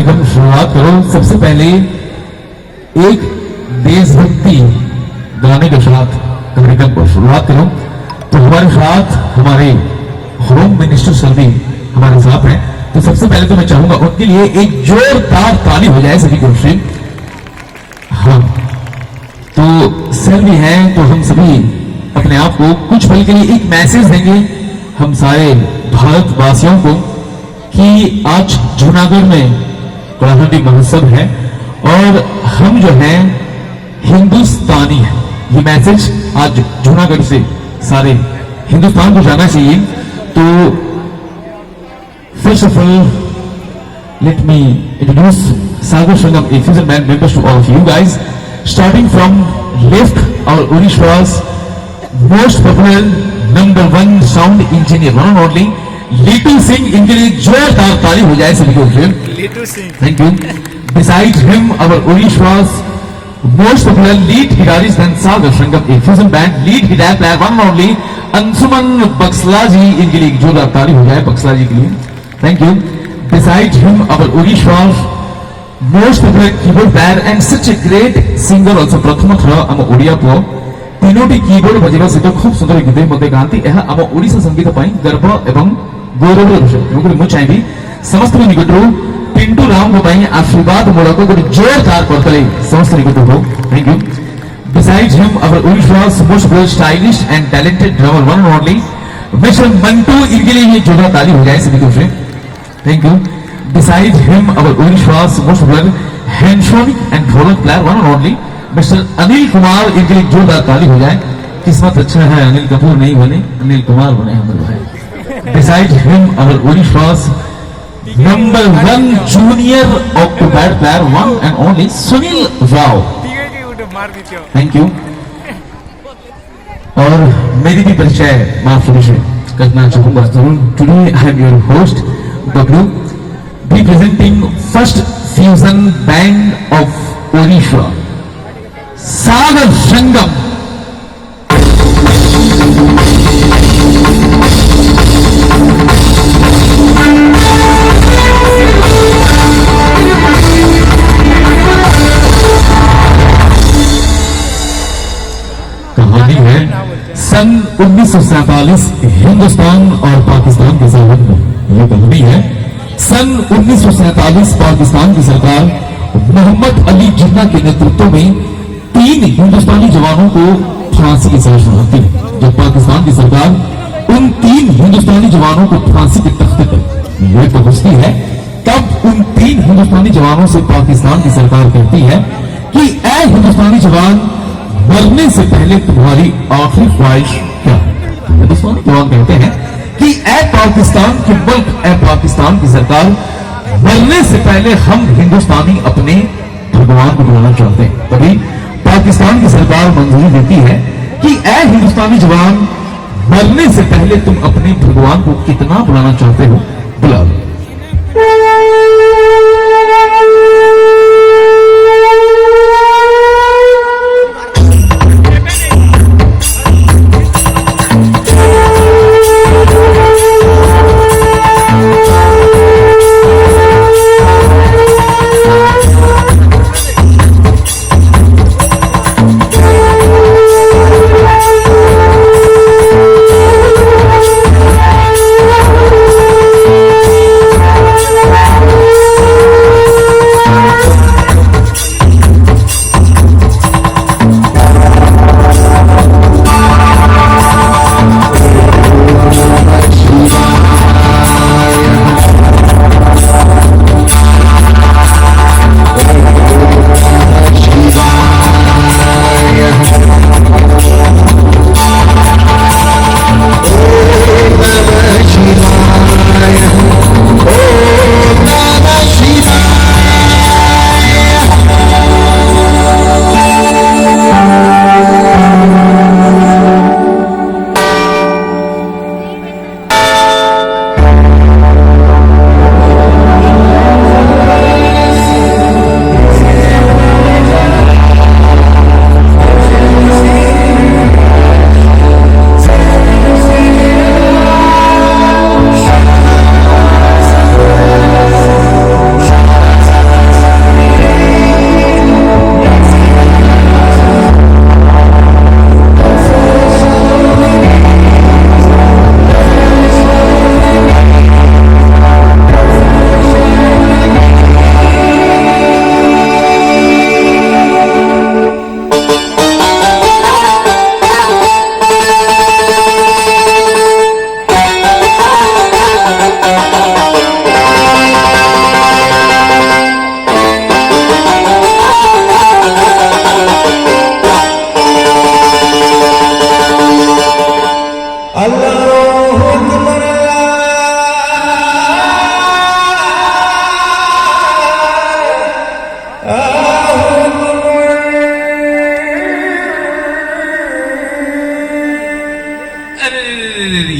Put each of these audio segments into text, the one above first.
कार्यक्रम शुरुआत करो। सबसे पहले एक देशभक्ति गाने के साथ कार्यक्रम को शुरुआत करो। तो हमारे साथ हमारे होम मिनिस्टर सर भी हमारे साथ हैं। तो सबसे पहले तो मैं चाहूंगा उनके लिए एक जोरदार ताली हो जाए सभी को से। हाँ, तो सर भी हैं तो हम सभी अपने आप को कुछ पल के लिए एक मैसेज देंगे हम सारे भारतवासियों को कि आज जूनागढ़ में कलाहंडी महोत्सव है और हम जो हैं हिंदुस्तानी हैं। ये मैसेज आज जूनागढ़ से सारे हिंदुस्तान को जाना चाहिए। तो first of all let me introduce Sagar Sangam, a fusion band members to all of you guys. Starting from left, our Odisha's most popular #1 sound engineer, one and only Litu Singh. इनके लिए जोरदार ताली हो जाए सभी को। Litu Singh. Thank you. Besides him, our Odisha's most popular lead guitarist and Sagar Sangam, a fusion band lead guitar player, one and only Ansuman Bakslaji. इनके लिए जोरदार ताली हो जाए बक्सलाजी के लिए। Thank you. Besides him, our Odisha's most popular keyboard player and such a great singer also प्रथम थर आम ओडिया पुओ तीनोटी कीबोर्ड बजेबा सहित खूब सुंदर गीत मते गांती। यह आम ओडिशा संगीत पई गर्व एवं गौरव विषय। तेणुकरी मु चाहेबी समस्त निकटरू पिंटू राम पई आशीर्वाद मूलक गोटे जोरदार करतले समस्त निकटरू हो। Thank you. Besides him, our Odisha's most popular stylish and talented drummer, one and only Mr. Mantu. इनके लिए ये जोरदार ताली हो जाए सभी को से। Thank you. Besides him, our Odisha's most popular handsonic and ढोलक player, one and only Mr. Anil Kumar. इनके लिए जोरदार ताली हो जाए। किस्मत अच्छा है, अनिल कपूर नहीं बने, अनिल कुमार बने हमारे भाई। Besides him, our Odisha's #1 junior octopad player, one and only Sunil Rao. Thank you. और मेरी भी परिचय माफ कीजिए करना चाहूंगा जरूर। Today I am your host Bablu, representing first fusion band of Odisha, Sagar Sangam. कहानी है सन 1947 हिंदुस्तान और पाकिस्तान के संबंध में। ये कहानी है सन 1947 पाकिस्तान की सरकार मोहम्मद अली जिन्ना के नेतृत्व में 3 हिंदुस्तानी जवानों को फांसी की सजा सुनाती है। जब पाकिस्तान की सरकार उन 3 हिंदुस्तानी जवानों को फांसी के तख्ते पर यह पहुंचती है, तब उन 3 हिंदुस्तानी जवानों से पाकिस्तान की सरकार कहती है कि ऐ हिंदुस्तानी जवान, मरने से पहले तुम्हारी आखिरी ख्वाहिश क्या है? हिंदुस्तानी जवान कहते हैं कि ऐ पाकिस्तान के मुल्क, ऐ पाकिस्तान की सरकार, मरने से पहले हम हिंदुस्तानी अपने भगवान को बुलाना चाहते हैं। तभी पाकिस्तान की सरकार मंजूरी देती है कि ऐ हिंदुस्तानी जवान, मरने से पहले तुम अपने भगवान को कितना बुलाना चाहते हो, बुला लो।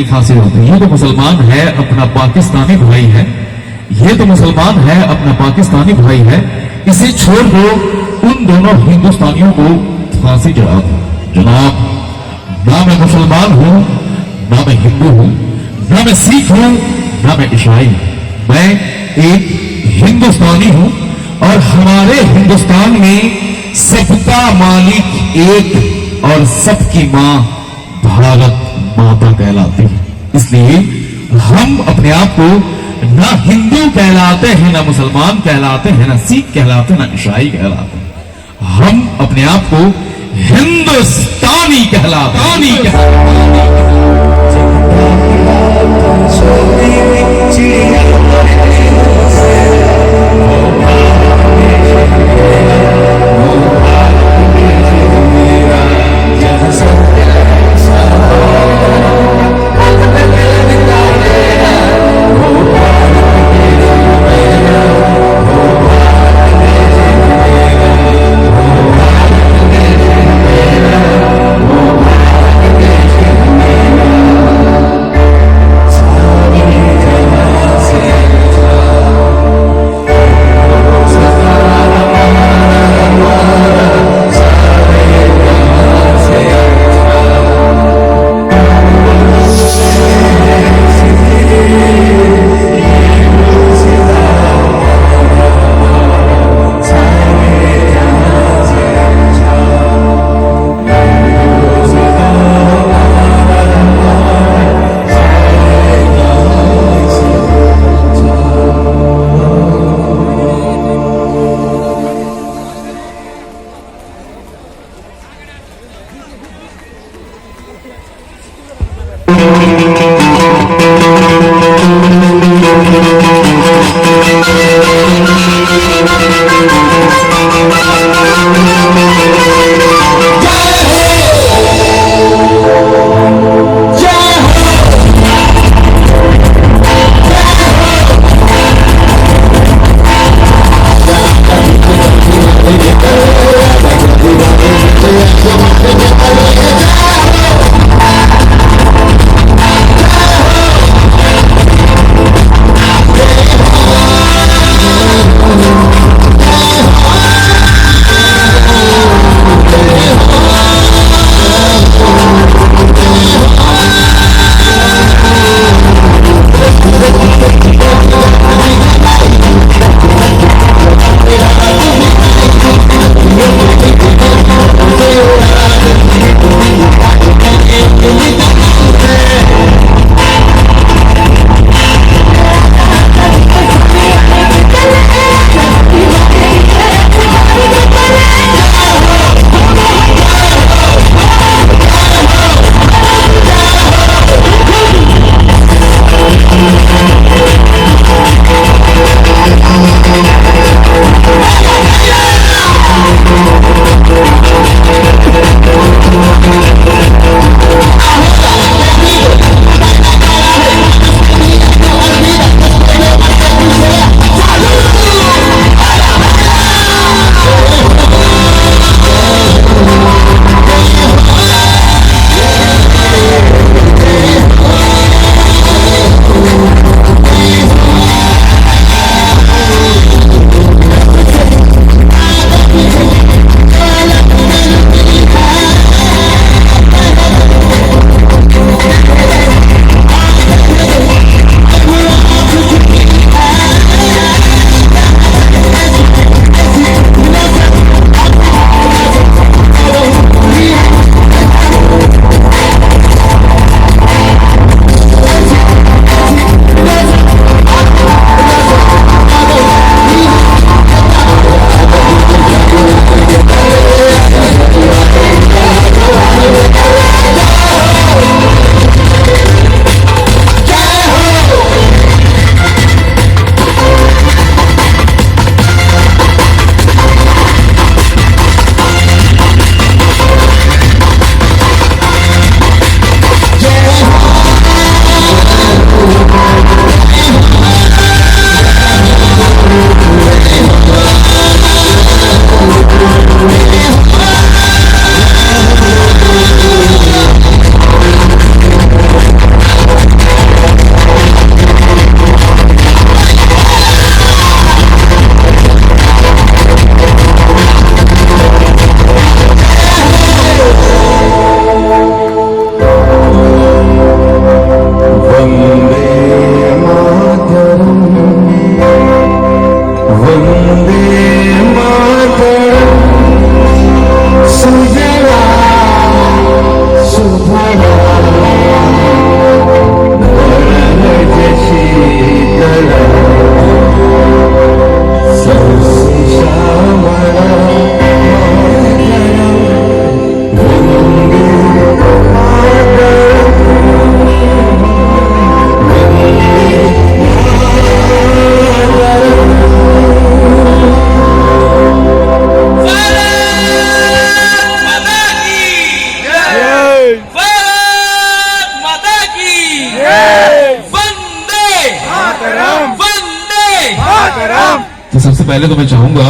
की फांसी होती। ये तो मुसलमान है, अपना पाकिस्तानी भाई है, ये तो मुसलमान है, अपना पाकिस्तानी भाई है, इसे छोड़ दो, उन दोनों हिंदुस्तानियों को फांसी चढ़ा दो। जनाब, ना मैं मुसलमान हूं, ना मैं हिंदू हूं, ना मैं सिख हूं, ना मैं ईसाई हूं, मैं एक हिंदुस्तानी हूं और हमारे हिंदुस्तान में सबका मालिक एक और सबकी मां भारत माता कहलाती है। इसलिए हम अपने आप को ना हिंदू कहलाते हैं, ना मुसलमान कहलाते हैं, ना सिख कहलाते हैं, ना ईसाई कहलाते हैं। हम अपने आप को हिंदुस्तानी कहलाते हैं। तो सबसे पहले तो मैं चाहूंगा